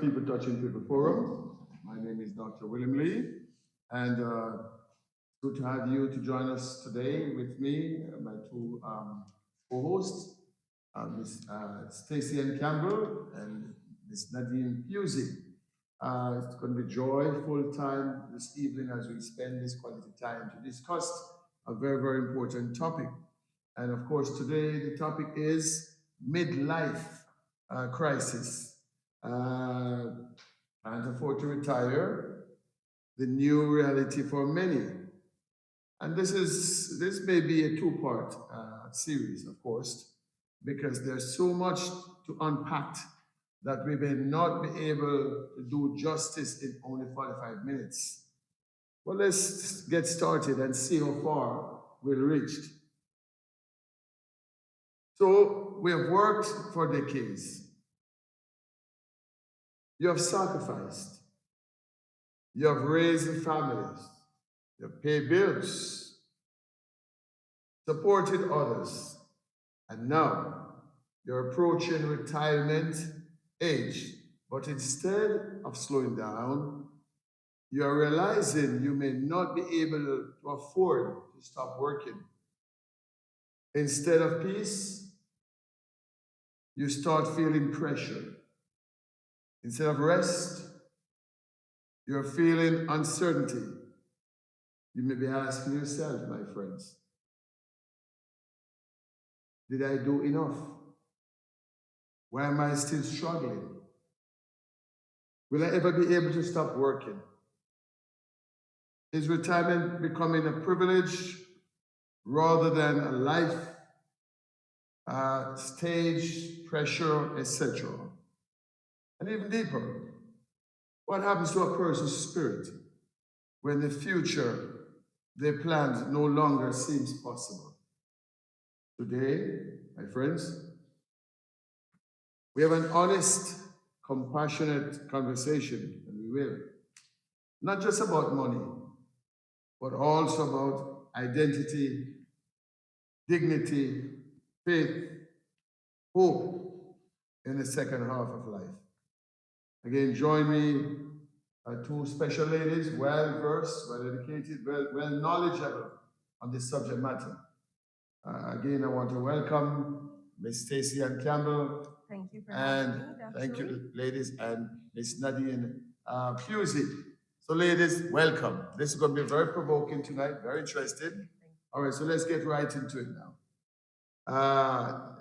People Touching People Forum. My name is Dr. William Lee, and good to have you to join us today with me, my two co-hosts, Ms. Stacyann Campbell and Ms. Nadine Pusey. It's going to be joyful time this evening as we spend this quality time to discuss a very, very important topic. And of course, today the topic is midlife crisis. Can't afford to retire, the new reality for many. And this may be a two-part series, of course, because there's so much to unpack that we may not be able to do justice in only 45 minutes. Well, let's get started and see how far we've reached. So we have worked for decades. You have sacrificed. You have raised families. You have paid bills, supported others, and now you're approaching retirement age. But instead of slowing down, you are realizing you may not be able to afford to stop working. Instead of peace, you start feeling pressure. Instead of rest, you're feeling uncertainty. You may be asking yourself, my friends, did I do enough? Why am I still struggling? Will I ever be able to stop working? Is retirement becoming a privilege rather than a life stage, pressure, etc.? And even deeper, what happens to a person's spirit when the future they planned no longer seems possible? Today, my friends, we have an honest, compassionate conversation, and we will. Not just about money, but also about identity, dignity, faith, hope in the second half of life. Again, join me, two special ladies, well versed, well educated, well knowledgeable on this subject matter. Again, I want to welcome Ms. Stacyann Campbell. Thank you for and having me, Dr. thank Lee. you, ladies, and Ms. Nadine Pusey. So, ladies, welcome. This is going to be very provoking tonight, very interesting. All right, so let's get right into it now.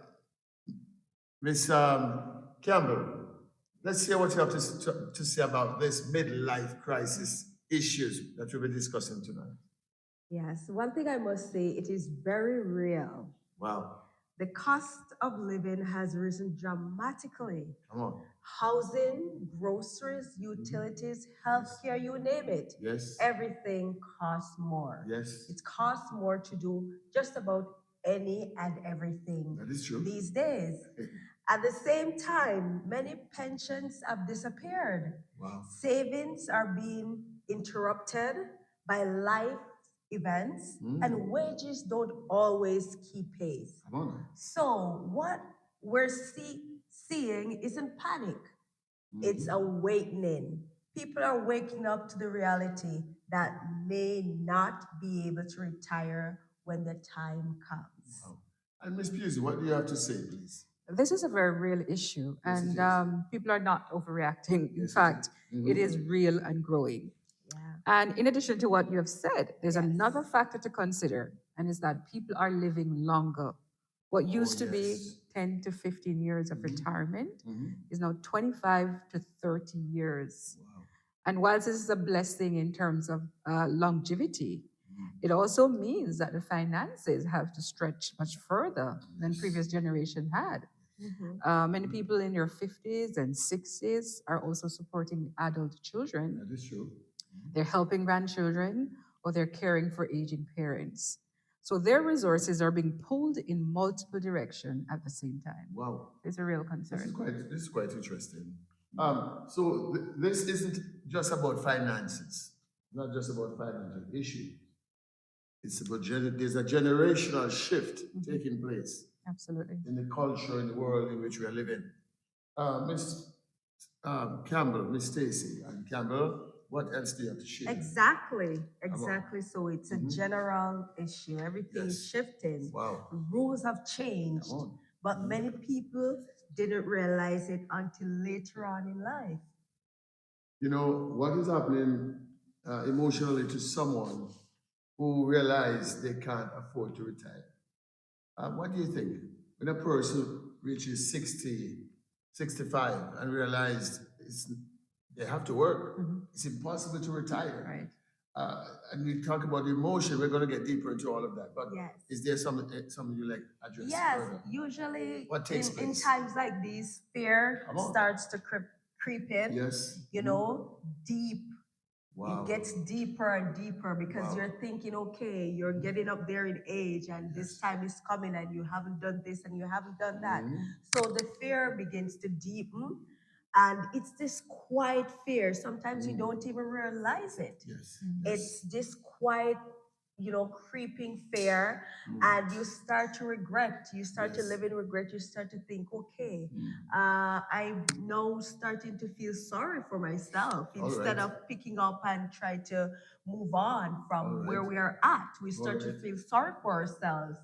Ms. Campbell, let's hear what you have to say about this midlife crisis issues that we'll be discussing tonight. Yes, one thing I must say, it is very real. Wow. The cost of living has risen dramatically. Come on. Housing, groceries, utilities, healthcare, you name it. Yes. Everything costs more. Yes. It costs more to do just about any and everything That is true. these days. At the same time, many pensions have disappeared. Wow. Savings are being interrupted by life events, and wages don't always keep pace. Come on. So, what we're seeing isn't panic, it's awakening. People are waking up to the reality that may not be able to retire when the time comes. Wow. And Ms. Pusey, what do you have to say, please? This is a very real issue, Yes, and it is. people are not overreacting. In Yes, it fact, is. it is real and growing. Yeah. And in addition to what you have said, there's Yes. another factor to consider, and is that people are living longer. What used to be yes. 10 to 15 years of retirement Mhm. is now 25 to 30 years. Wow. And whilst this is a blessing in terms of longevity, it also means that the finances have to stretch much further than previous generation had. Many people in their 50s and 60s are also supporting adult children. That is true. They're helping grandchildren, or they're caring for aging parents. So their resources are being pulled in multiple directions at the same time. Wow. It's a real This concern. is quite interesting. So this isn't just about finances, not just about financial issue. It's about there's a generational shift taking place Absolutely. in the culture, in the world in which we are living. Ms. Campbell, Miss Stacy and Campbell, what else do you have to share? Exactly, Come on. exactly. So it's a Mhm. general issue. Everything is Yes. shifting. Wow. Rules have changed, Come on. but many people didn't realize it until later on in life. You know, what is happening emotionally to someone who realize they can't afford to retire? What do you think? When a person reaches 60, 65 and realize they have to work, it's impossible to retire. Right. And we talk about emotion, we're going to get deeper into all of that. But Yes. is there something you like address Yes, further? usually What takes in place? times like these, fear Come on. starts to creep in. Yes. You know, deep. Wow. It gets deeper and deeper because Wow. you're thinking, okay, you're getting up there in age and this Yes. time is coming and you haven't done this and you haven't done that. Mhm. So the fear begins to deepen and it's this quiet fear. Sometimes you don't even realize it. Yes. It's this quiet, creeping fear, and you start to regret. You start to Yes. live in regret. You start to think, okay, Mm. I'm now starting to feel sorry for myself All instead right. of picking up and try to move on from All right. where we are at. We start to right. feel sorry for ourselves.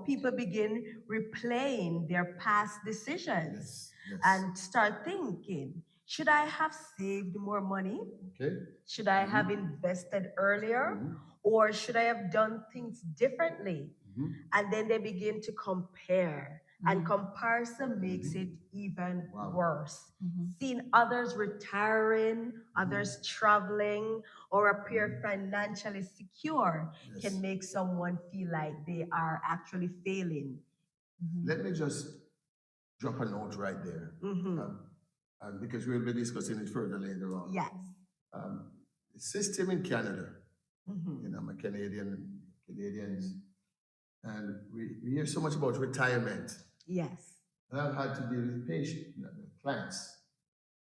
People begin replaying their past decisions Yes. Yes. and start thinking, should I have saved more money? Okay. Should I have invested earlier? Or should I have done things differently? Mhm. And then they begin to compare. And comparison makes it even Wow. worse. Mhm. Seeing others retiring, others traveling, or appear financially secure Yes. can make someone feel like they are actually failing. Let me just drop a note right there, because we'll be discussing it further later on. Yes. The system in Canada, Mhm. I'm a Canadians, and we hear so much about retirement. Yes. And I've had to deal with clients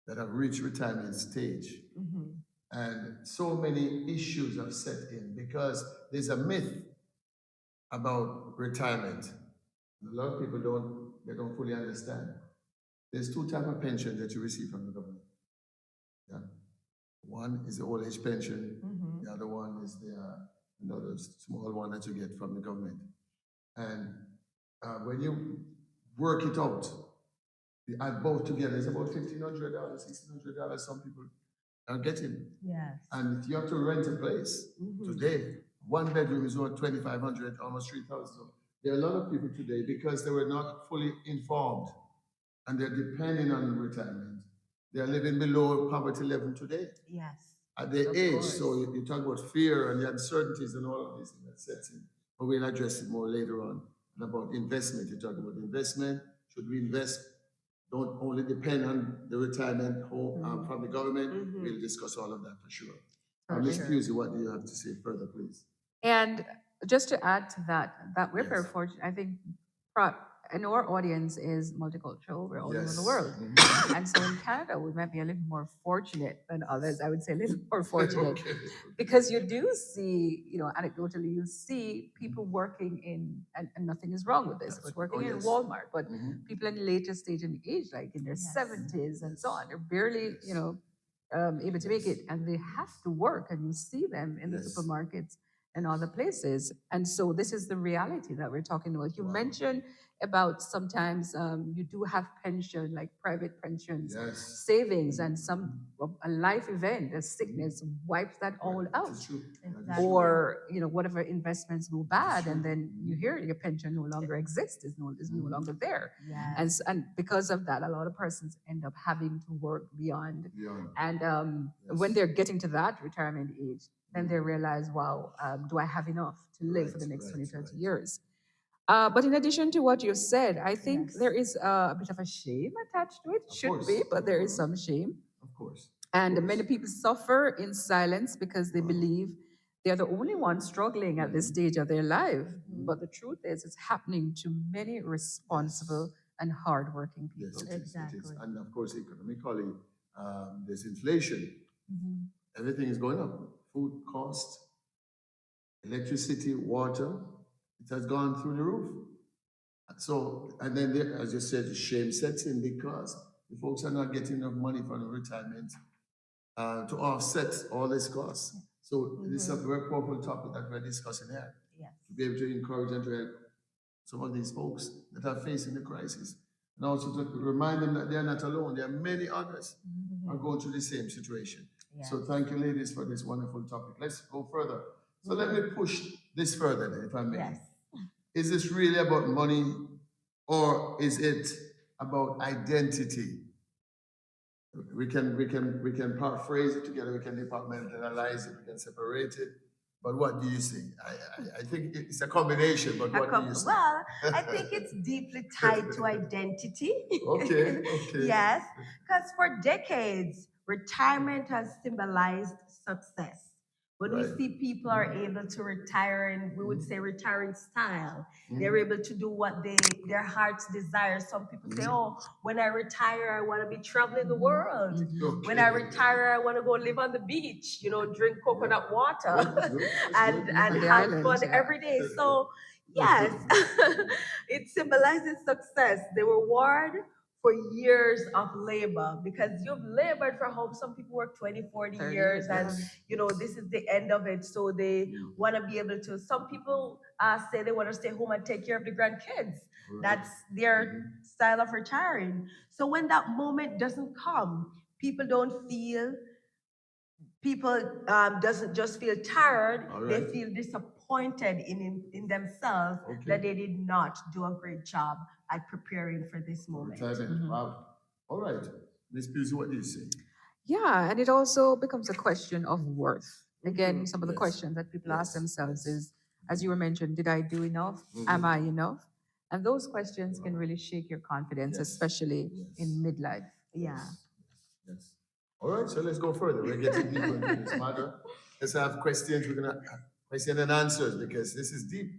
that have reached retirement stage. Mhm. And so many issues have set in because there's a myth about retirement. A lot of people don't fully understand. There's two types of pension that you receive from the government. Yeah. One is the old age pension. The other one is the another small one that you get from the government. And when you work it out, you add both together, it's about $1,500, $1,600. Some people are getting. Yes. And if you have to rent a place today, one bedroom is worth 2,500, almost 3,000. So there are a lot of people today because they were not fully informed and they're depending on retirement. They're living below poverty level today Yes. at their Of age. course. So you talk about fear and the uncertainties and all of these things that sets in. But we'll address it more later on. And about investment, you talk about investment. Should we invest? Don't only depend on the retirement home from the government. We'll discuss all of that for sure. Ms. sure. Pusey, what do you have to say further, please? And just to add to that, we're very Yes. fortunate. I think, and our audience is multicultural. We're all over the Yes. world. And so in Canada, we might be a little more fortunate than others. I would say a little more fortunate Okay. because you do see, anecdotally, you see people working in, and nothing is wrong with this, but working in yes. Walmart, but people in the later stage in age, like in their Yes. 70s and so on, they're barely, Yes. able to make it, and they have to work, and you see them in the Yes. supermarkets and other places. And so this is the reality that we're talking about. You Wow. mentioned about sometimes you do have pension, like private pensions, Yes. savings, and a life event, a sickness wipes that all That out. is true. That is Exactly. true. Or whatever investments go bad, true. and then you hear your pension no longer exists, is no longer there. Yes. And because of that, a lot of persons end up having to work beyond. Beyond. And Yes. when they're getting to that retirement age, then they realize, wow, do I have enough to live for the next 20, 30 years? But in addition to what you've said, I think Yes. there is a bit of a shame attached to it. Of Should course. be, but there is some shame. Of course. And many people suffer in silence because they believe they're the only ones struggling at this stage of their life. But the truth is, it's happening to many responsible and hardworking people. Yes, it is. It is. Exactly. And of course, economically, there's inflation. Everything is going up. Food cost, electricity, water, it has gone through the roof. So, and then there, as you said, shame sets in because the folks are not getting enough money for the retirement to offset all this costs. So this is a very powerful topic that we're discussing here. Yes. To be able to encourage and to help some of these folks that are facing the crisis. And also to remind them that they are not alone. There are many others are going through the same situation. Yes. So thank you, ladies, for this wonderful topic. Let's go further. So let me push this further, then, if I may. Yes. Is this really about money, or is it about identity? We can paraphrase it together. We can departmentalize it. We can separate it. But what do you see? I think it's a combination. But what do you see? Well, I think it's deeply tied to identity. Okay. Yes, because for decades, retirement has symbolized success. When we Right. see people are able to retire in, we would say retiring style, they're able to do what their hearts desire. Some people say, oh, when I retire, I want to be traveling the world. Okay. When I retire, I want to go live on the beach, drink coconut water That's good. and That's On have the islands, fun yeah. every day. So yes, it symbolizes success. The reward for years of labor, because you've labored for home. Some people work 20, 40 30 years, and yes. this is the end of it. So they want to be able to. Some people say they want to stay home and take care of the grandkids. That's their style of retiring. So when that moment doesn't come, people doesn't just feel tired, All they right. feel disappointed in themselves Okay. that they did not do a great job at preparing for this moment. Retirement. Wow. All right. Miss Pusey, what do you say? Yeah, and it also becomes a question of worth. Again, some of the Yes. questions that people ask Yes. themselves Yes. is, as you were mentioned, did I do enough? Am I enough? And those questions can really shake your confidence, Yes. especially in midlife. Yeah. Yes. All right, so let's go further. We're getting deeper into this matter. Let's have questions. We're gonna have question and answers because this is deep.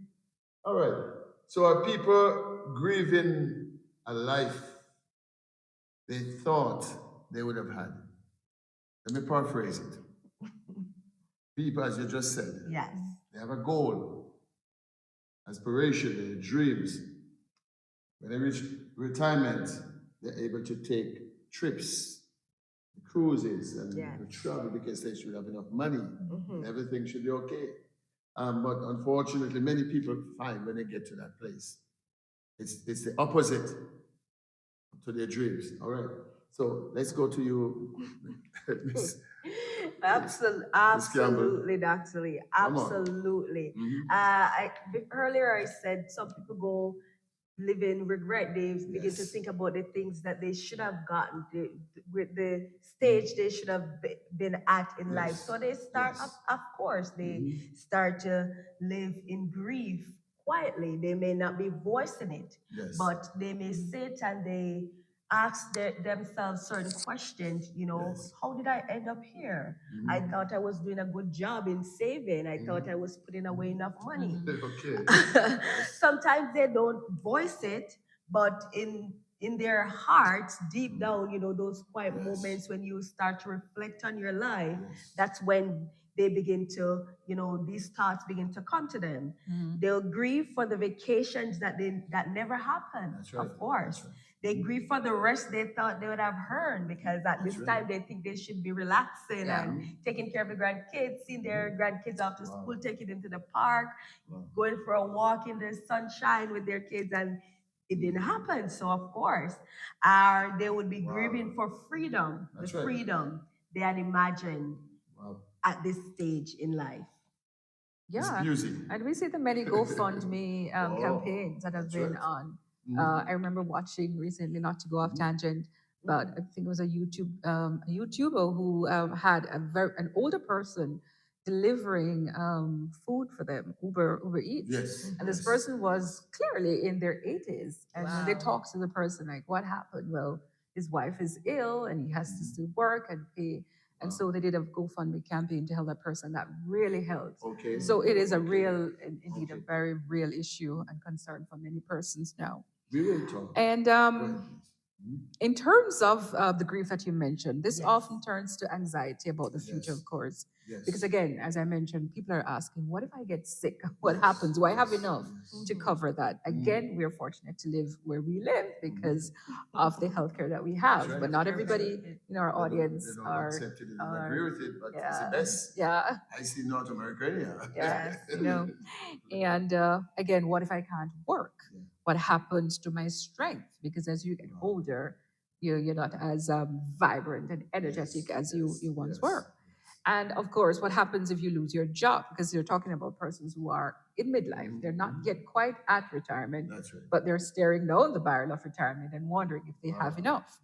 All right. So are people grieving a life they thought they would have had? Let me paraphrase it. People, as you just said, Yes. they have a goal, aspiration, their dreams. When they reach retirement, they're able to take trips, cruises, and travel because they should have enough money. Everything should be okay. But unfortunately, many people find when they get to that place, it's the opposite to their dreams. All right. So let's go to you, Miss Absolutely, Miss Campbell. absolutely, Dr. Lee. Come on. Absolutely. Earlier I said some people go live in regret. They begin to Yes. think about the things that they should have gotten, with the stage they should have been at in life. Yes. So they start, Yes. of course, they start to live in grief quietly. They may not be voicing it, Yes. but they may sit and they ask themselves certain questions. Yes. How did I end up here? I thought I was doing a good job in saving. I thought I was putting away enough money. Okay. Sometimes they don't voice it, but in their hearts, deep down, those quiet moments when you start to reflect on your life, that's when they begin to, these thoughts begin to come to them. They'll grieve for the vacations that never happened. That's right. Of course. That's right. They grieve for the rest they thought they would have earned, because at this time they think they should be relaxing and taking care of the grandkids, seeing their grandkids after school, taking them to the park, going for a walk in the sunshine with their kids, and it didn't happen. So of course, they would be grieving for freedom, That's the right. freedom they had imagined at this stage in life. Yeah, Music. and we see the many GoFundMe campaigns that have that's been right. on. I remember watching recently, not to go off tangent, but I think it was a YouTuber who had an older person delivering food for them, Uber Eats. Yes. And this Yes. person was clearly in their 80s. And when they Wow. talked to the person, like, what happened? Well, his wife is ill and he has to still work and pay. And so they did a GoFundMe campaign to help that person. That really helped. Okay. So it is a real, indeed, a very real issue and concern for many persons now. We will talk. And Go ahead, please. in terms of the grief that you mentioned, this Yes. often turns to anxiety about the future, Yes. of course. Yes. Because again, as I mentioned, people are asking, what if I get sick? What Yes, happens? Do I have yes, enough yes. to cover that? Again, we're fortunate to live where we live because of the healthcare that we have. right. But not That's everybody right. in our They don't- audience they don't are, accept it, they don't agree with it, but it's the yeah, best. yeah, I see North America anyhow. yeah, Yes. And again, what if I can't work? Yeah. What happens to my strength? Because as you get older, you're not as vibrant and energetic as you once were. And of course, what happens if you lose your job? Because you're talking about persons who are in midlife. They're not yet quite at retirement, That's right. but they're staring down the barrel of retirement and wondering if they have Wow. enough.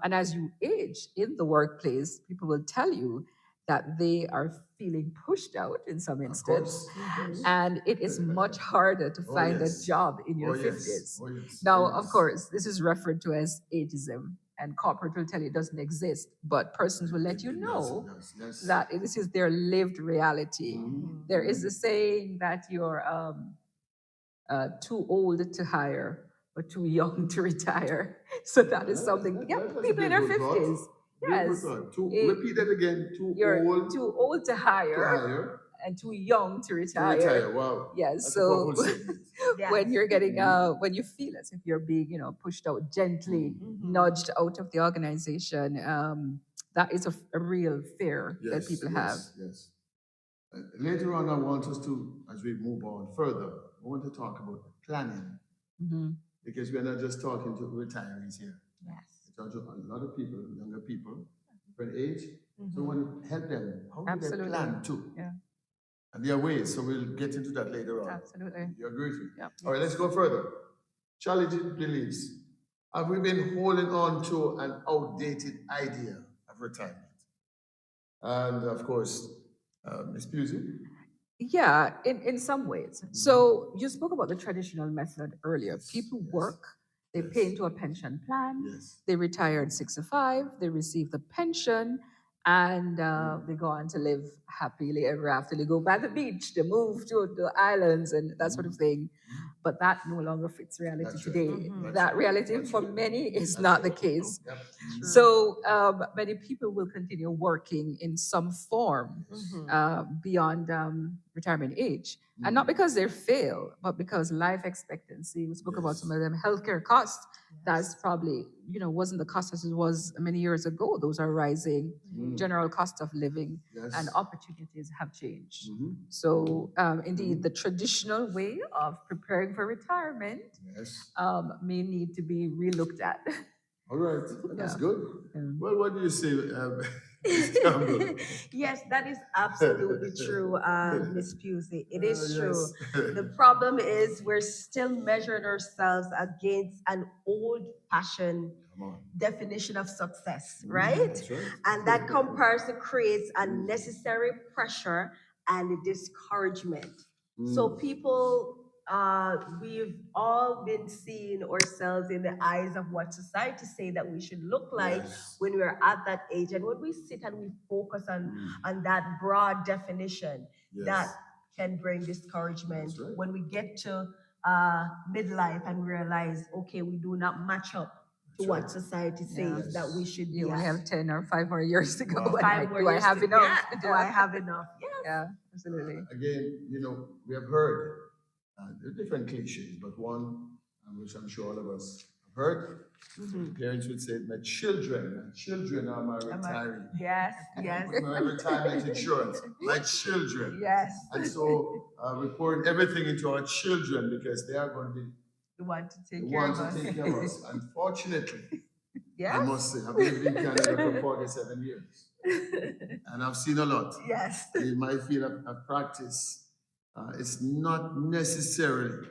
And as you age in the workplace, people will tell you that they are feeling pushed out in some Of instance. course. And it is much harder to Oh, find yes. a job in your Oh, yes. 50s. Oh, yes. Now, Oh, of yes. course, this is referred to as ageism, and corporate will tell you it doesn't exist, but persons will let you It know does, yes. that this is their lived reality. There is a saying that you're too old to hire, but too young to retire. So that is something. Yeah, That's a people in their beautiful thought. 50s. Yes. Repeat that again. You're too old to to hire hire, and too young to to retire. retire. Wow. Yes. That's a So powerful statement. when Yes. you're getting when you feel as if you're being pushed out gently, nudged out of the organization, that is a real fear that people have. Yes. Later on, I want us to, as we move on further, I want to talk about planning Mhm. because we're not just talking to retirees here. Yes. We're talking to a lot of people, younger people, different age. So we want to help them. How do they Absolutely. plan too? Yeah. And there are ways, so we'll get into that later on. Absolutely. You agree with me? Yep. All right, let's go further. Challenging beliefs. Have we been holding on to an outdated idea of retirement? And of course, Ms. Pusey. Yeah, in some ways. So you spoke about the traditional method earlier. Yes, People yes, work, they yes. pay into a pension plan, Yes. they retire at 65, they receive the pension, and they go on to live happily ever after. They go by the beach, they move to the islands and that sort of thing. But that no longer fits reality That's right. today. That's That right. reality That's for right. many is That's not the right. case. Yep. So many people will continue working in some form beyond retirement age. And not because they fail, but because life expectancy, we spoke about some of them, healthcare costs, that's probably, wasn't the cost as it was many years ago. Those are rising. General cost of living and opportunities have changed. So indeed, the traditional way of preparing for retirement Yes. may need to be relooked at. All right. That's good. Yeah. Well, what do you say, Ms. Campbell? Yes, that is absolutely true, Miss Pusey. It is true. Yes. The problem is we're still measuring ourselves against an old-fashioned Come on. definition of success, right? That's right. And that comparison creates unnecessary pressure and discouragement. So people, we've all been seeing ourselves in the eyes of what society say that we should look like Yes. when we're at that age. And when we sit and we focus on that broad definition, Yes. that can bring discouragement. That's right. When we get to midlife and realize, okay, we do not match up to That's what right. society says Yes. that we should be You only at. have 10 or 5 more years to go. Wow. And Five more do I years have to- enough? yeah, do I have enough? Yes. Yeah, absolutely. Again, we have heard there are different cliches, but one which I'm sure all of us have heard. Parents would say, my children are my retiree. Yes, yes. My retirement insurance, my children. Yes. And so we're pouring everything into our children because they are going to be You want to the take care of ones us. to take care of us. Unfortunately, Yes. I must say, I've lived in Canada for 47 years. And I've seen a lot. Yes. And in my field of practice, it's not necessarily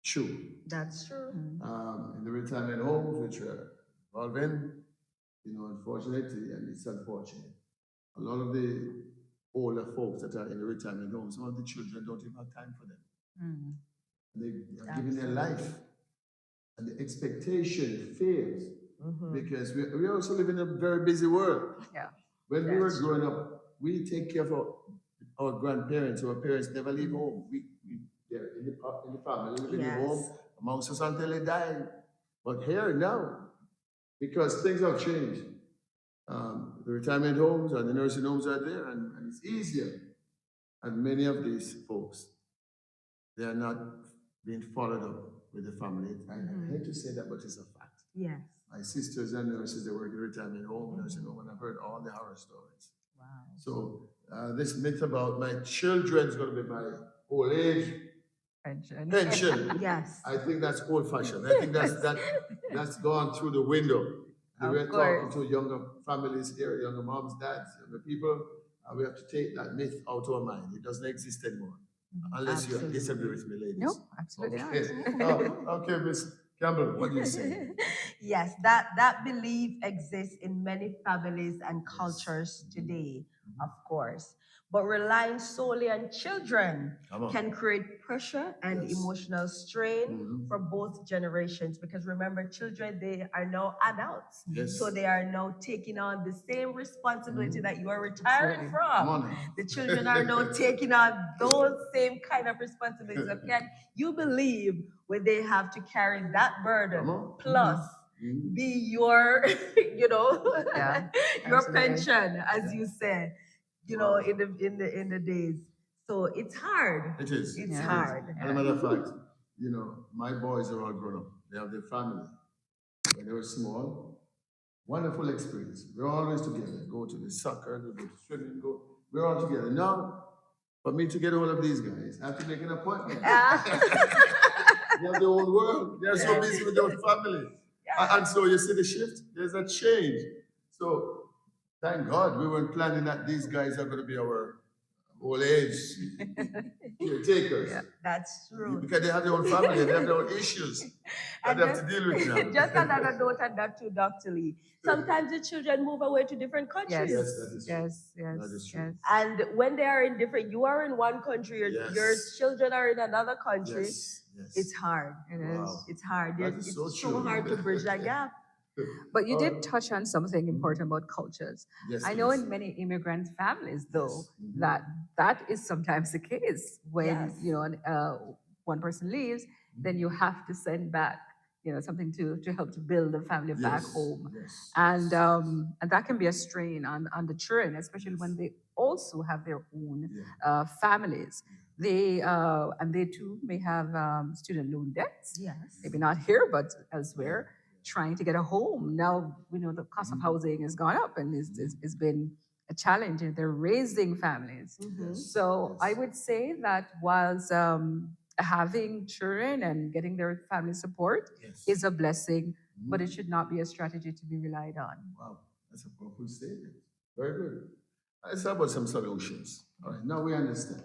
true. That's true. In the retirement homes, which we're involved in, unfortunately, and it's unfortunate, a lot of the older folks that are in the retirement homes, some of the children don't even have time for them. They are giving their life, and the expectation fails because we also live in a very busy world. Yeah. When we were growing up, we take care of our grandparents. Our parents never leave home. They're in the family, living in home amongst us until they die. But here now, because things have changed, The retirement homes and the nursing homes are there, and it's easier. And many of these folks, they are not being followed up with the family. I hate to say that, but it's a fact. Yes. My sisters and nurses, they work in retirement home, nursing home, and I've heard all the horror stories. Wow. So this myth about my children's going to be my old age pension. Yes. I think that's old-fashioned. I think that's gone through the window. We were talking to younger families here, younger moms, dads, younger people. We have to take that myth out of our mind. It doesn't exist anymore. Unless you disagree with me, ladies. No, absolutely Okay. not. Okay, Miss Campbell, what do you say? Yes, that belief exists in many families and cultures today, of course. But relying solely on children can create pressure and emotional strain for both generations. Because remember, children, they are now adults. Yes. So they are now taking on the same responsibility that you are retiring from. The children are now taking on those same kind of responsibilities. So can you believe when they have to carry that burden plus be your, Yeah, your absolutely. pension, as you said, in the days. So it's hard. It is. It's It is. hard. As a matter of fact, my boys are all grown up. They have their family. When they were small, wonderful experience. We're always together. Go to the soccer, go to swimming, we're all together. Now, for me to get hold of these guys, I have to make an appointment. They have their own world. They're so busy with their family. And so you see the shift, there's a change. So thank God we weren't planning that these guys are going to be our old age caretakers. Yeah, that's true. Because they have their own family, they have their own issues that they have to deal with now. Just another note on that too, Dr. Lee. Sometimes the children move away to different countries. Yes, that is true. Yes, That is true. yes. And when they are in different, you are in one country, your children are in another country. Yes. It's hard. It Wow. is. It's hard. That is It's so so true. hard to bridge that gap. But you did touch on something important about cultures. Yes, I know please. in many immigrant families, though, Yes. that is sometimes the case. When Yes. one person leaves, then you have to send back something to help to build the family back home, Yes. and that can be a strain on the children, especially when they also have their own families. They too may have student loan debts. Yes. Maybe not here, but elsewhere, trying to get a home. Now we know the cost of housing has gone up, and it's been a challenge, and they're raising families. So I would say that whilst having children and getting their family support is a blessing, but it should not be a strategy to be relied on. Wow, that's a powerful statement. Very good. Let's talk about some solutions. All right, now we understand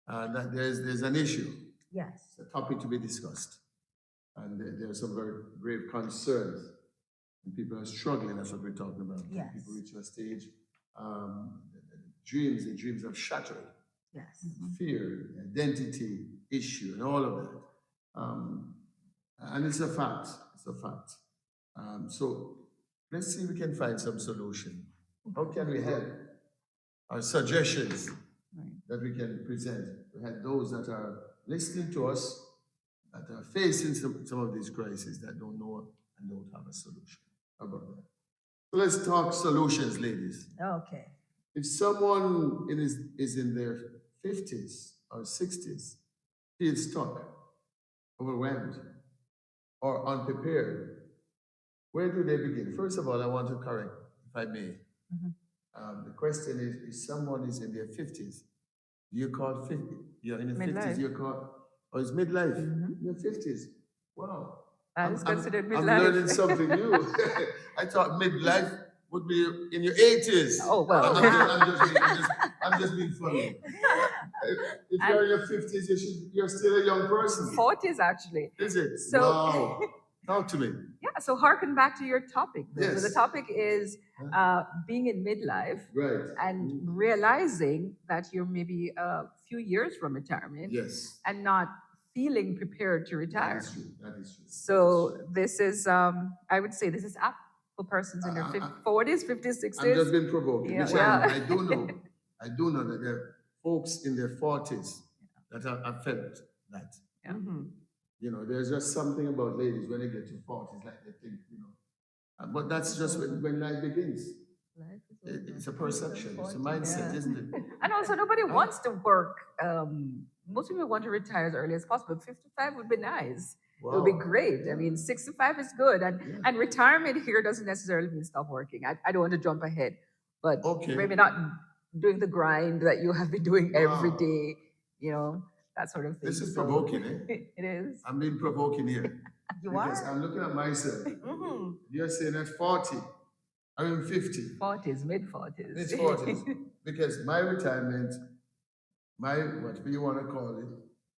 that there's an issue. Yes. It's a topic to be discussed. And there are some very grave concerns. And people are struggling, that's what we're talking about. Yes. People reach a stage, the dreams are shattered. Yes. Fear, identity issue, and all of that. And it's a fact. It's a fact. So let's see if we can find some solution. How can we help? Our suggestions that we can present. We had those that are listening to us, that are facing some of these crises, that don't know and don't have a solution. How about that? So let's talk solutions, ladies. Okay. If someone is in their 50s or 60s, feels stuck, overwhelmed, or unprepared, where do they begin? First of all, I want to correct, if I may. The question is, if someone is in their 50s, you call 50, you're in the Midlife. 50s, you call, it's midlife, in your 50s. Wow. That is considered midlife. I'm learning something new. I thought midlife would be in your 80s. Oh, well. I'm just being funny. If you're in your 50s, you're still a young person. 40s, actually. Is it? So, wow. Talk to me. Yeah, so harken back to your topic. Yes. So the topic is being in midlife and Mm-hmm. realizing that you're maybe a few years from retirement and not feeling prepared to retire. That is true. That is true. So this is, I would say this is apt for persons in their 40s, 50s, 60s. I'm just being provoked. Yeah. I do know that there are folks in their 40s that have felt that. Yeah. There's just something about ladies when they get to 40s, like they think, but that's just when life begins. Life is It's a over. perception, it's a 40, mindset, Yeah. isn't it? And also, nobody Huh? wants to work. Most people want to retire as early as possible. 55 would be nice. It would be Wow. great. I mean, 65 is good. Yeah. And retirement here doesn't necessarily mean stop working. I don't want to jump ahead, but Okay. maybe not doing the grind that you have been doing every Wow. day, that sort of thing. This is So, provoking, eh? it is. I'm being provoking here. You Because are. I'm looking at myself. Mhm. You're saying at 40, I'm in 50, 40s, mid 40s. mid 40s. Because my retirement, what you want to call it,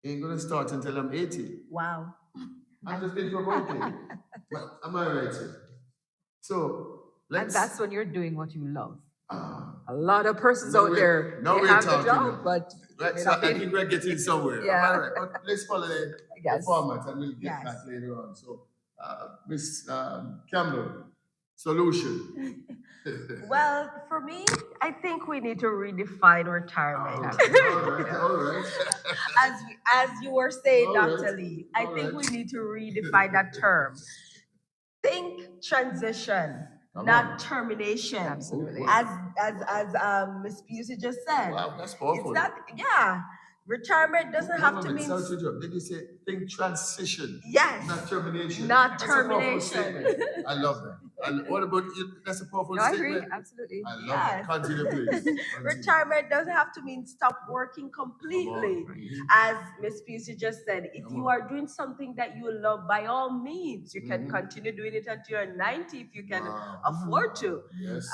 ain't going to start until I'm 80. Wow. I'm just being provoking. Well, am I right, sir? So, And let's. that's when you're doing what you love. Ah, A lot of persons now out there, now they we're have the talking job, now. but Right, may so not I be- think we're getting somewhere. Yeah. Am I right? But let's follow the Yes. format and we'll get Yes. back later on. So, Miss Campbell, solution. Well, for me, I think we need to redefine retirement. All right. As you were saying, All Dr. right. Lee, I All think right. we need to redefine that term. Think transition, Come not on. termination. Absolutely. As Miss Busey just said. Wow, that's It's powerful. not, yeah. Retirement doesn't have to mean Sorry to interrupt. Did you say think transition? yes, Not termination. not That's a powerful termination. statement. I love that. And what about you? That's a powerful No, I agree. statement. Absolutely. I love Yes. that. Continue, please. Continue. Retirement doesn't have to mean stop working completely. Come on. As Miss Busey just said, if Come you on. are doing something that you love, by all means, you can Mhm. continue doing it until you're 90 if you can Wow. afford to. Yes.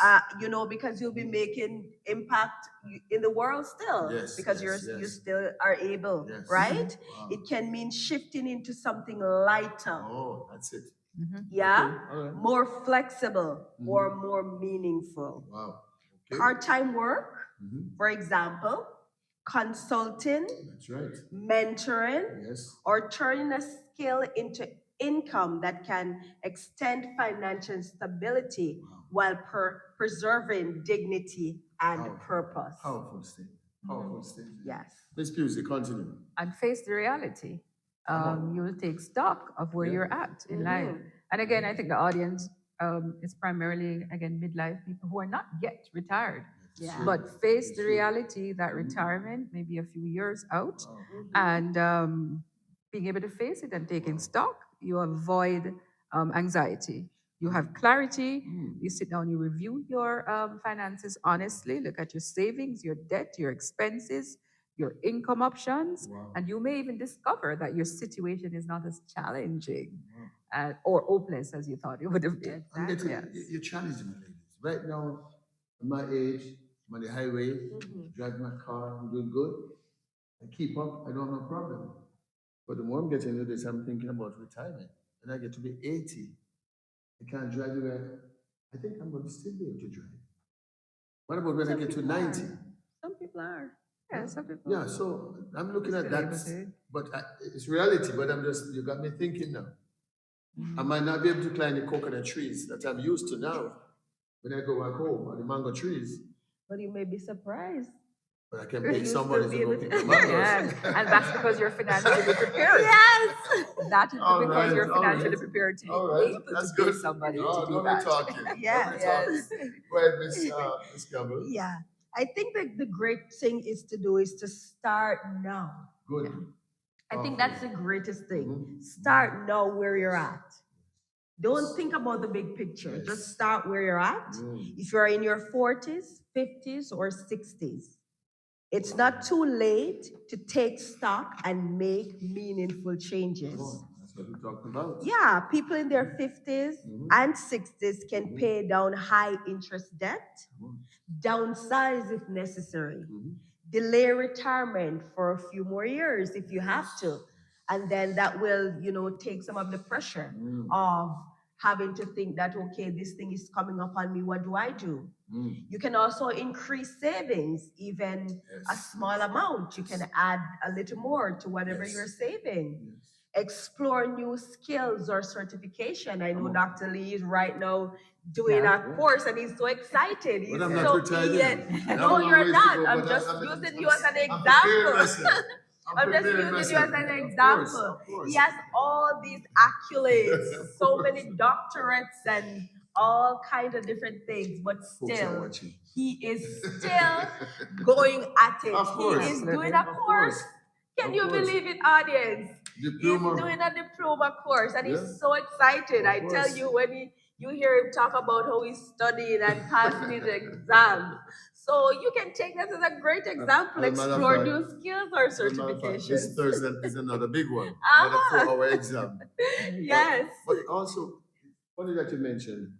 Because you'll be making impact in the world still. Yes, Because yes, you yes. still are able, Yes. right? Wow. It can mean shifting into something lighter. Oh, that's it. Mhm. Yeah, Okay, all right. more flexible or more meaningful. Wow. Okay. Part-time work, Mhm. for example, consulting, That's right. mentoring, Yes. or turning a skill into income that can extend financial stability Wow. while preserving dignity and Powerful. purpose. Powerful statement. Powerful statement. Yes. Miss Pusey, continue. And face the reality. Come on. You will take stock of where Yeah. you're at in Mhm. life. And again, I think the audience is primarily, again, midlife people who are not yet retired. Yeah. True. But face It's the true. reality that retirement may be a few years out. Wow. Mhm. And being able to face it and taking stock, you avoid anxiety. You have clarity. You sit down, you review your finances honestly, look at your savings, your debt, your expenses, your income options, Wow. and you may even discover that your situation is not as challenging Wow. or hopeless as you thought it would have been. I'm getting Yes. you're challenging me, ladies. Right now, at my age, I'm on the highway, driving my car, I'm doing good. I keep up, I don't have a problem. But the more I'm getting into this, I'm thinking about retirement. When I get to be 80, I can't drive anywhere. I think I'm going to still be able to drive. What about when I get to 90? Some people are. Yeah, some people. Yeah, so I'm looking at Still that. able to. But it's reality, but you got me thinking now. I might not be able to climb the coconut trees that I'm used to now when I go back home, or the mango trees. But you may be surprised. But I can You pay still somebody be to go able pick to- the mangoes. And that's because you're financially prepared. Yes. That is All because right, you're all financially right. prepared to be All right, able that's to pay good. somebody to Oh, do now we're that. talking. Yes. Yes. Well, Miss Campbell. Yeah. I think that the great thing is to start now. Good. I think that's the greatest thing. Mhm. Start now where you're at. Don't think about the big picture. Yes. Just start where you're at. If you're in your 40s, 50s, or 60s, it's not too late to take stock and make meaningful changes. Come on, that's what we're talking about. Yeah, people in their 50s and 60s can pay down high interest debt, downsize if necessary, delay retirement for a few more years if you have to. And then that will, take some of the pressure of having to think that, okay, this thing is coming up on me, what do I do? You can also increase savings, even a small amount. You can add a little more to whatever you're saving. Explore new skills or certification. I know Dr. Lee is right now doing a course and he's so excited. He's But I'm not so retired yet. yet. No, I'm you're ways to not. go, I'm but just I'm- using I'm- you as an I'm preparing example. myself. I'm just preparing using you as myself. an Of example. course. He has all these accolades, so many doctorates and all kind of different things, but Folks are still, watching. he is still going at it. Of course. He is doing Absolutely. a Of course. course. Can Of you course. believe it, audience? Diploma. He's doing a diploma course and Yeah. he's so excited. Of I tell course. you, when you hear him talk about how he's studying and passing his exam. So you can take this as a great example, as a matter of explore fact- new skills or As a matter of fact, certifications. this Thursday is another big one. Uh-huh. Another 4-hour exam. Yes. But also, funny that you mentioned,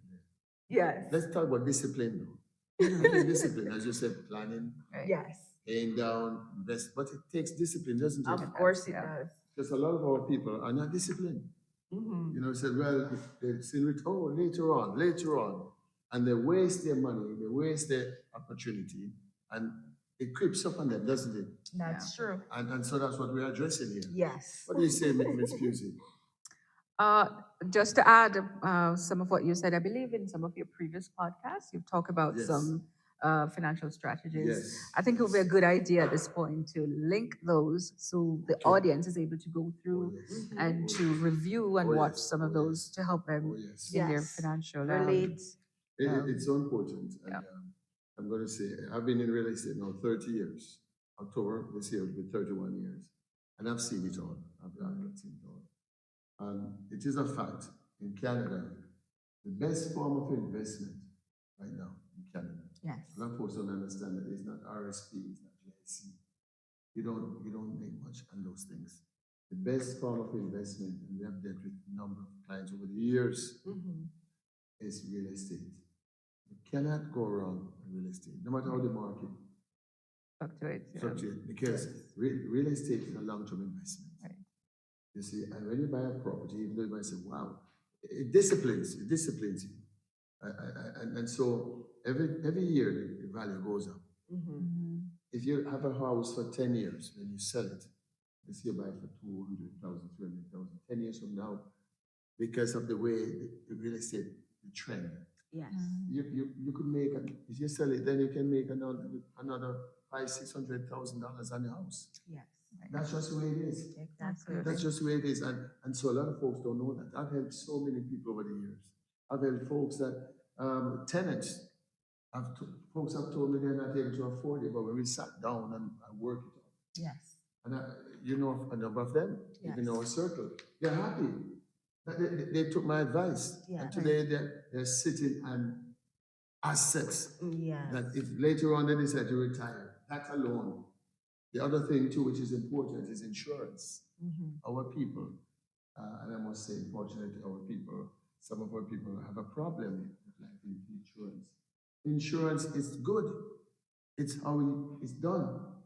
Yes. let's talk about discipline now. I think discipline, as you said, planning, Right. Yes. paying down, invest, but it takes discipline, doesn't it? Of course it Yeah. does. Because a lot of our people are not disciplined. Mhm. You know, said, well, they've seen it, oh, later on. And they waste their money, they waste their opportunity, and it creeps up on them, doesn't it? That's true. And so that's what we're addressing here. Yes. What do you say, Ms. Pusey? Just to add some of what you said, I believe in some of your previous podcasts, you've talked about Yes. some financial strategies. Yes, I think it would be a good idea at this point to link those so the Okay. audience is able to go through yes. and to review and Oh, watch yes. some of Oh, those yes. to help them Oh, yes. in their Yes. financial Relate. It's so important. And Yeah. I'm going to say, I've been in real estate now 30 years. October this year will be 31 years. And I've seen it all. I've seen it all. It is a fact in Canada, the best form of investment right now in Canada. Yes. A lot of folks don't understand that it's not RSP, it's not GIC. You don't make much on those things. The best form of investment, and we have dealt with a number of clients over the years, Mhm. is real estate. You cannot go wrong in real estate, no matter how the market fluctuates, because real estate is a long-term investment. Right. You see, and when you buy a property, even though you might say, wow, it disciplines you. And so every year the value goes up. Mhm. If you have a house for 10 years, when you sell it, let's say you buy it for 200,000, 300,000, 10 years from now, because of the way the real estate, the trend, Yes. you could make, if you sell it, then you can make another $500,000-$600,000 on your house. Yes. That's just the way it is. Exactly. That's just the way it is. And so a lot of folks don't know that. I've helped so many people over the years. I've helped folks that, tenants, folks have told me they're not able to afford it, but when we sat down and worked it out, Yes. and you know a number of them, even in our circle, they're happy. They took my advice. Yeah. And today they're sitting on assets Yes. that if later on they decide to retire, that alone. The other thing too, which is important, is insurance. Mhm. Our people, and I must say, unfortunately, some of our people have a problem with life insurance. Insurance is good. It's how it's done.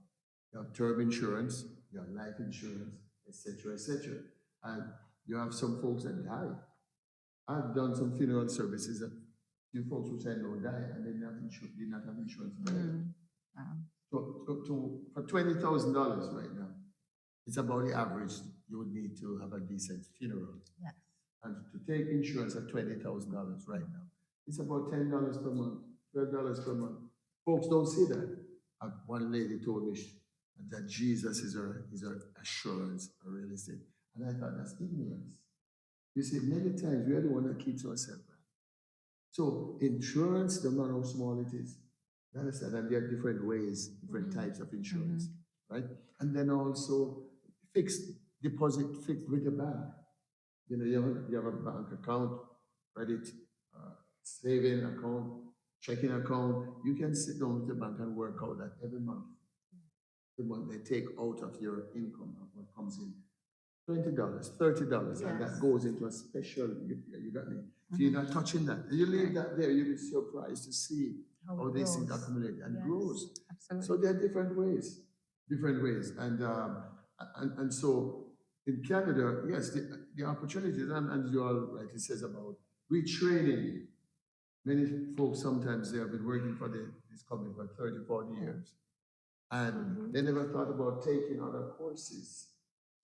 You have term insurance, you have life insurance, etc., etc. And you have some folks that die. I've done some funeral services that few folks which I know die and they did not have insurance. So for $20,000 right now, it's about the average you would need to have a decent funeral. Yes. And to take insurance at $20,000 right now, it's about $10 per month, $12 per month. Folks don't see that. One lady told me that Jesus is her assurance, her real estate. And I thought that's ignorance. You see, many times we are the one that keeps ourselves back. So insurance, no matter how small it is, you understand, and there are different ways, different types of insurance, right? And then also fixed deposit, fixed with the bank. You know, you have a bank account, credit, saving account, checking account. You can sit down with the bank and work out that every month. The month they take out of your income of what comes in. $20, $30, and that Yes. goes into a special, you got me? So you're not touching that. And you leave that there, you'll be surprised to see how it these things grows. accumulate and Yes. grows. Absolutely. So there are different ways. And so in Canada, yes, the opportunities, and you all rightly says about retraining. Many folks sometimes they have been working for this company for 30, 40 years. And they never thought about taking other courses.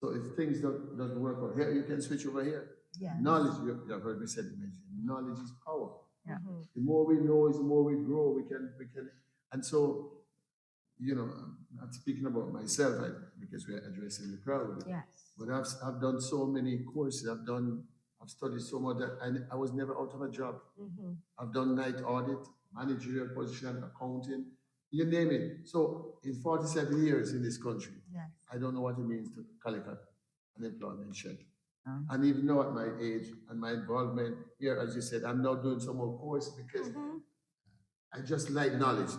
So if things doesn't work out here, you can switch over here. Yes. Knowledge, you have heard me say it, knowledge is power. Yeah. Mhm. The more we know is the more we grow. We can, and so, you know, I'm not speaking about myself because we're addressing the crowd. Yes. But I've done so many courses. I've done I've studied so much that I was never out of a job. Mhm. I've done night audit, managerial position, accounting, you name it. So in 47 years in this country, Yes. I don't know what it means to collect an unemployment check. Oh. And even now at my age and my involvement here, as you said, I'm now doing some more course because Mhm. I just like knowledge.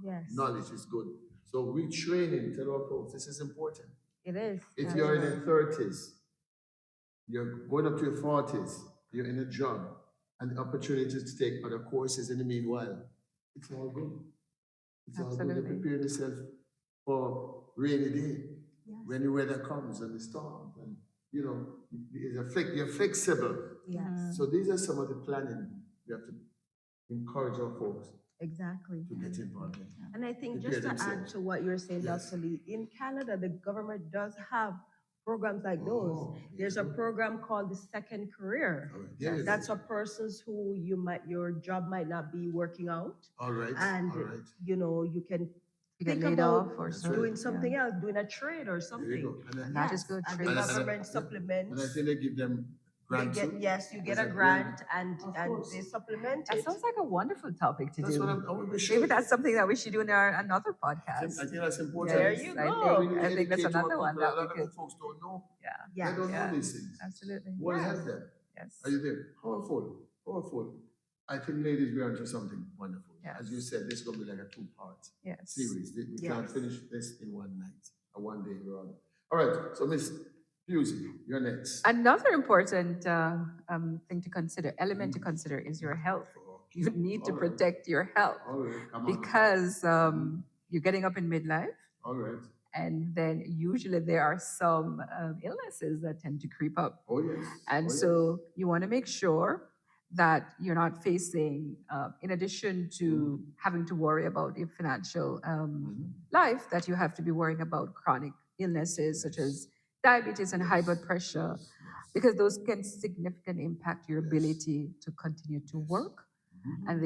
Yes. Knowledge is good. So retraining, tell our folks, this is important. It is. If you're in your 30s, you're going up to your 40s, you're in a job, and the opportunities to take other courses in the meanwhile, it's all good. It's all good. You Absolutely. prepare yourself for rainy day, Yes. when the weather comes and the storm, and you know, you're flexible. Yes. So these are some of the planning we have to encourage our folks Exactly. to get involved in. And I think Prepare just to add themselves. to what you're saying, Yes. Dr. Lee, in Canada, the government does have programs like those. Oh, There's a good. program called the Second Career. All right. There you That's go. for persons who your job might not be working out, All right. and All right. you can You get think laid about off or That's so. right. doing something else, doing a trade or There you something. go. And that is good. And the Trades. government And I supplements. think they give them They grant get too. yes, you get There's a a grant grant. Of and course. they supplement That it. sounds like a wonderful topic to That's do. what I would be Maybe that's something that we should do in another I podcast. think that's important. There Yes, you I go. think I think that's Educate our another one people. that A we lot of could. folks don't know. Yeah. Yeah. They don't Yeah. know these things. Absolutely. What Yes. help them? Yes. Are you there? Powerful. Powerful. I think, ladies, we're onto something wonderful. Yes. As you said, this is going to be like a two-part Yes. series. We Yes. can't finish this in one night, or one day. All right. So, Miss Fusey, you're next. Another important thing to consider, element to consider, is your health. You need to All right. protect your health All right. Come on. because you're getting up in midlife, All right. and then usually there are some illnesses that tend to creep up. Oh, yes. And Oh, so you want to make sure that you're not facing, in addition to having to worry about your financial life, that you have to be worrying about chronic illnesses such as diabetes and high blood pressure, because those can significantly impact your ability to continue to work. And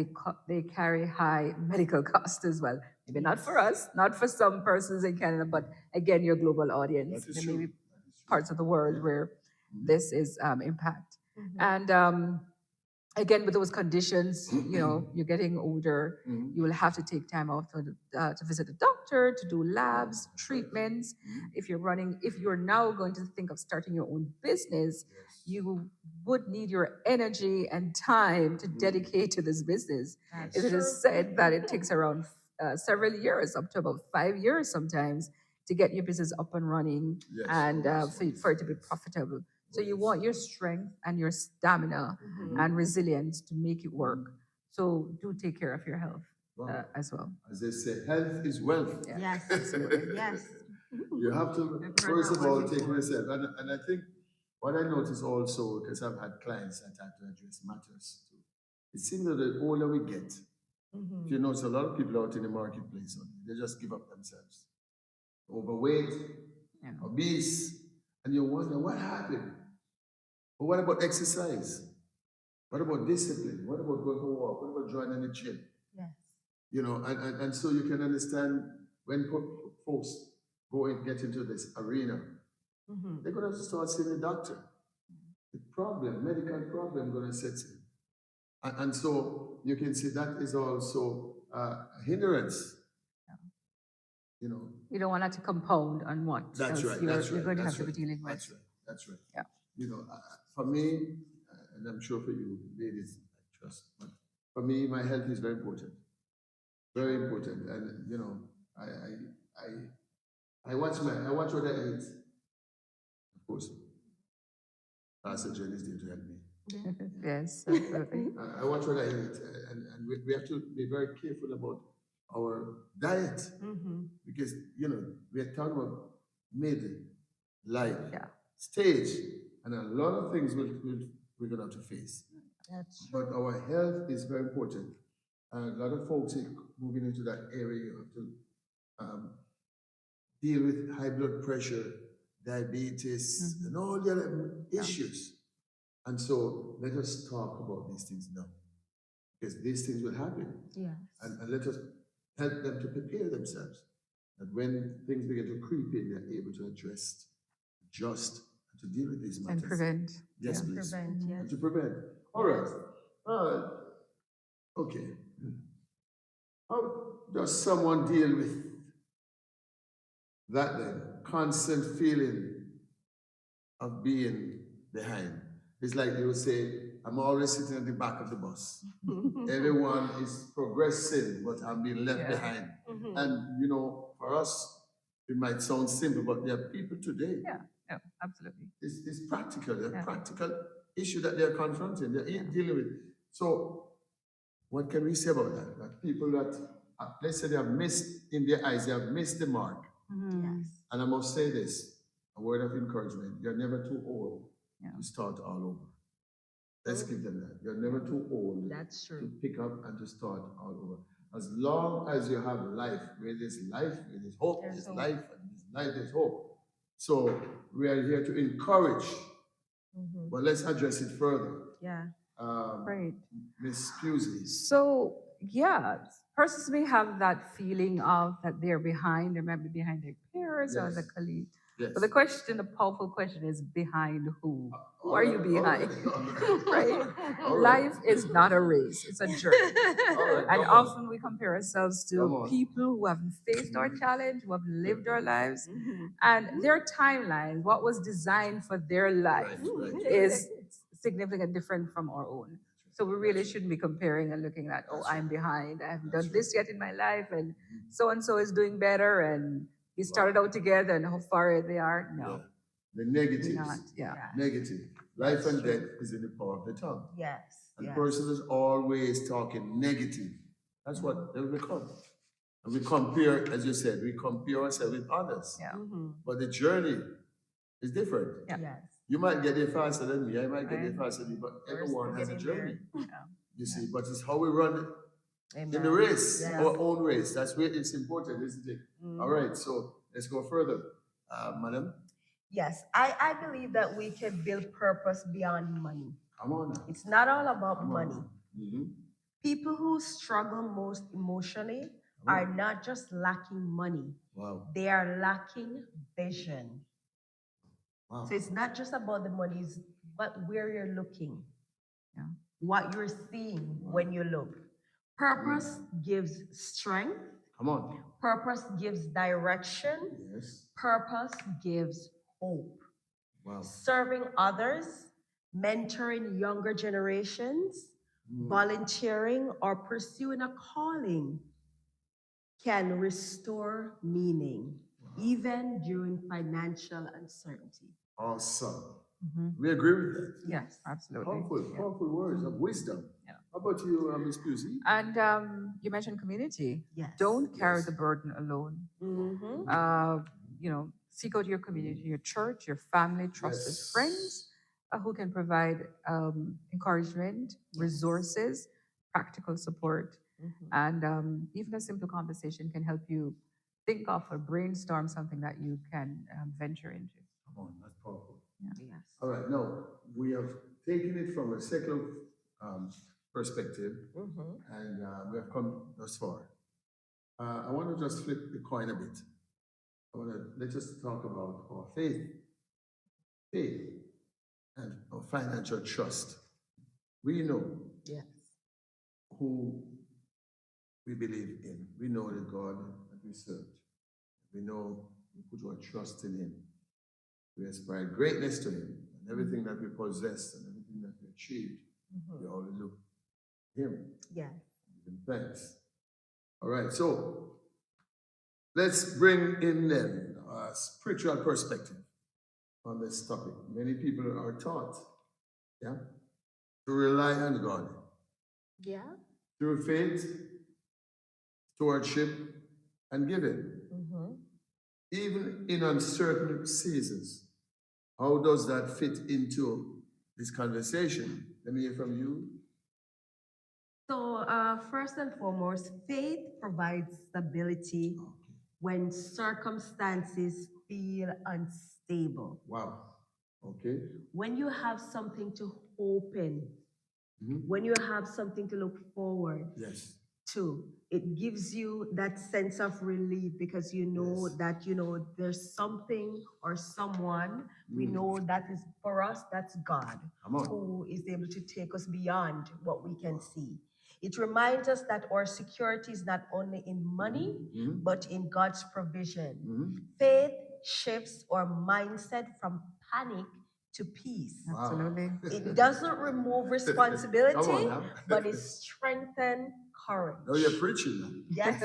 they carry high medical costs as well. Maybe not for us, not for some persons in Canada, but again, your global audience. That is There true. may be That is true. parts of the world where this is impact. Mhm. And again, with those conditions, you're getting older. You will have to take time off to visit a doctor, to do labs, treatments. If you're now going to think of starting your own business, you would need your energy and time to dedicate to this business. That's It true. is said that it takes around several years, up to about 5 years sometimes, to get your business up and running Yes, and yes, for it to be profitable. So you want your strength and your stamina and resilience to make it work. So do take care of your health Wow. as well. As they say, health is wealth. Yeah. Yes, absolutely. Yes. You have to, I've heard first that of one all, take before. yourself. And I think what I notice also, because I've had clients that have to address matters too, it seems that the older we get, Mhm. if you notice a lot of people out in the marketplace, they just give up themselves. Overweight, Yeah. obese, and you wonder what happened. But what about exercise? What about discipline? What about going for a walk? What about joining the gym? Yes. And so you can understand when folks go and get into this arena, Mhm. they're going to have to start seeing a doctor. The medical problem, going to set in. And so you can see that is also a hindrance. You don't want that to compound on what That's else right. you're That's right. going to That's have to be right. dealing with. That's right. That's right. Yeah. For me, and I'm sure for you, ladies, I trust, but for me, my health is very important. Very important. And I watch what I eat. Of course, Pastor Jen is there to help me. Yes, absolutely. I watch what I eat, and we have to be very careful about our diet Mhm. because we're talking about mid-life Yeah. stage, and a lot of things we're gonna have to face. That's true. But our health is very important. A lot of folks are moving into that area. You have to deal with high blood pressure, diabetes, and all the other issues. And so let us talk about these things now, because these things will happen. Yes. And let us help them to prepare themselves. That when things begin to creep in, they're able to adjust, and to deal with these matters. And prevent. Yes, Yeah. please. Prevent, yes. And to prevent. All right. Okay. How does someone deal with that then? Constant feeling of being behind. It's like they would say, I'm always sitting at the back of the bus. Everyone is progressing, but I'm being left behind. And, you know, for us, it might sound simple, but there are people today. Yeah, absolutely. It's practical. They're practical issue that they're confronting, they're dealing with. So, what can we say about that? That people that, let's say they have missed, in their eyes, they have missed the mark. Yes. And I must say this, a word of encouragement. You're never too old to start all over. Let's give them that. You're never too old That's to true. pick up and to start all over. As long as you have life, where there's life, where there's hope, there's life, and there's life, there's hope. So we are here to encourage, but let's address it further. Yeah. Right. Miss Pusey. So, yeah, persons may have that feeling of that they're behind, they might be behind their peers or the colleague. Yes. But the question, the powerful question is behind who? Who are you behind? Right? Life is not a race, it's a journey. And often we compare ourselves to people who haven't faced our challenge, who have lived our lives, and their timeline, what was designed for their life, is significantly different from our own. So we really shouldn't be comparing and looking at, oh, I'm behind, I haven't done this yet in my life, and so is doing better, and we started out together, and how far they are. No. The negatives. Not, Negative. Life and death is in the power of the tongue. Yes. And the person is always talking negative. That's what they become. And we compare, as you said, we compare ourselves with others. Yeah. But the journey is different. Yeah. Yes. You might get there faster than me, I might get there faster than you, but everyone has a getting journey. there. You see, but it's how we run in the race, our own race. That's where it's important, isn't it? All right, so let's go further. Madam? Yes, I believe that we can build purpose beyond money. Come on now. It's not all about Come money. on. Mm-hmm. People who struggle most emotionally are not just lacking money. Wow. They are lacking vision. Wow. So it's not just about the money, it's but where you're looking, Yeah. what you're seeing when you look. Purpose gives strength. Come on. Purpose gives direction. Yes. Purpose gives hope. Wow. Serving others, mentoring younger generations, volunteering, or pursuing a calling can restore meaning, even during financial uncertainty. Awesome. We agree with that. Yes, absolutely. Powerful words of wisdom. Yeah. How about you, Miss Pusey? And you mentioned community. Yes. Don't carry the burden alone. Mm-hmm. Seek out your community, your church, your family, trusted friends who can provide encouragement, resources, practical support, and even a simple conversation can help you think of or brainstorm something that you can venture into. Come on, that's powerful. Yeah. Yes. All right, now we have taken it from a secular perspective, and we have come thus far. I want to just flip the coin a bit. Let's just talk about our faith and our financial trust. We know who we believe in. We know the God that we serve. We know we put our trust in Him. We aspire greatness to Him, and everything that we possess and everything that we achieved, we always look to Him. Yeah. Give Him thanks. All right, so let's bring in then a spiritual perspective on this topic. Many people are taught, to rely on God. Yeah. Through faith, stewardship, and giving. Even in uncertain seasons. How does that fit into this conversation? Let me hear from you. So, first and foremost, faith provides stability when circumstances feel unstable. Wow. Okay. When you have something to hope in, when you have something to look forward to, it gives you that sense of relief because you know Yes. that there's something or someone we know that is for us, that's God, Come on. who is able to take us beyond what we can see. It reminds us that our security is not only in money Mhm. but in God's provision. Mhm. Faith shifts our mindset from panic to peace. Wow. Absolutely. It doesn't remove Come responsibility, on now. but it strengthens courage. Oh, you're preaching now. Yes.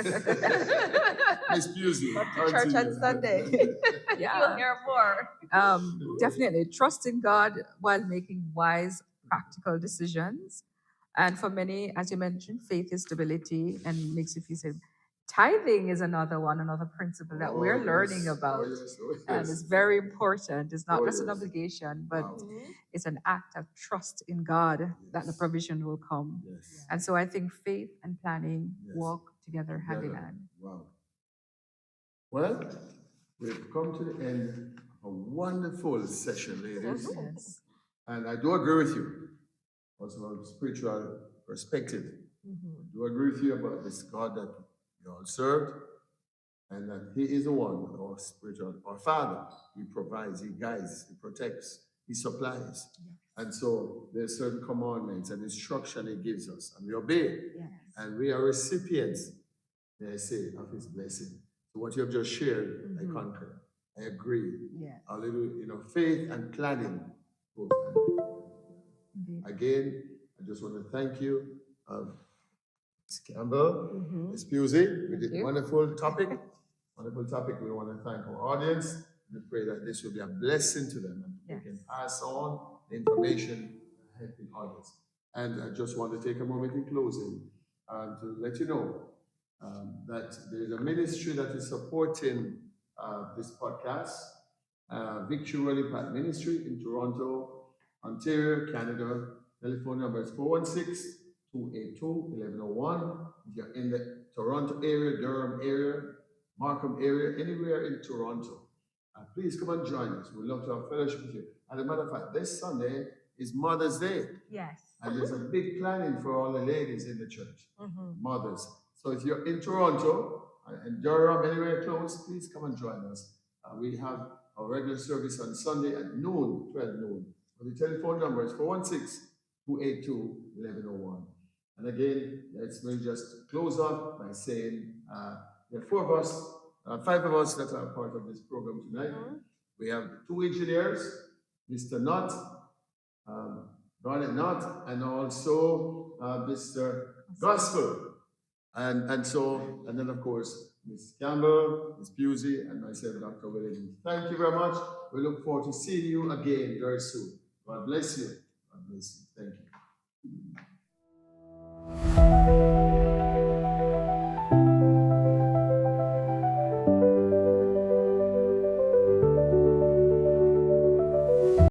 Miss Pusey, Come to church on continue. Sunday. You'll Yeah. hear more. Definitely trusting God while making wise, practical decisions. And for many, as you mentioned, faith is stability and makes you feel safe. Tithing is another principle that we're learning about. And it's very important. It's not Oh, just an yes. obligation, but Wow. it's an act of trust in God that the Yes. provision will come. Yes. And so I think faith and planning Yes. walk together hand in Together. hand. Wow. Well, we've come to the end of a wonderful session, ladies. Yes. And I do agree with you, also from a spiritual perspective. I do agree with you about this God that you all served, and that He is the one, our spiritual, our Father. He provides, He guides, He protects, He supplies. And so there's certain commandments and instruction He gives us, and we obey. Yes. And we are recipients, may I say, of His blessing. So what you have just shared, I concur. I agree. Yes. Hallelujah. Faith and planning goes hand in hand. Indeed. Again, I just want to thank you, Ms. Campbell, Ms. Pusey, with this wonderful topic. Wonderful topic. We want to thank our audience. We pray that this will be a blessing to them and we can pass on the information ahead to the audience. And I just want to take a moment in closing to let you know that there is a ministry that is supporting this podcast, Victory Rolling Path Ministry in Toronto, Ontario, Canada. Telephone number is 416-282-1101. If you're in the Toronto area, Durham area, Markham area, anywhere in Toronto, please come and join us. We'd love to have fellowship with you. As a matter of fact, this Sunday is Mother's Day. Yes. And there's a big planning for all the ladies in the church, mothers. So if you're in Toronto and Durham, anywhere close, please come and join us. We have our regular service on Sunday at noon, 12 noon. The telephone number is 416-282-1101. And again, let's just close off by saying there are five of us that are part of this program tonight. We have two engineers, Mr. Nutt, Garnet Nutt, and also Mr. Gospel. And then of course, Ms. Campbell, Ms. Pusey, and myself, Dr. Williams. Thank you very much. We look forward to seeing you again very soon. God bless you. God bless you. Thank you.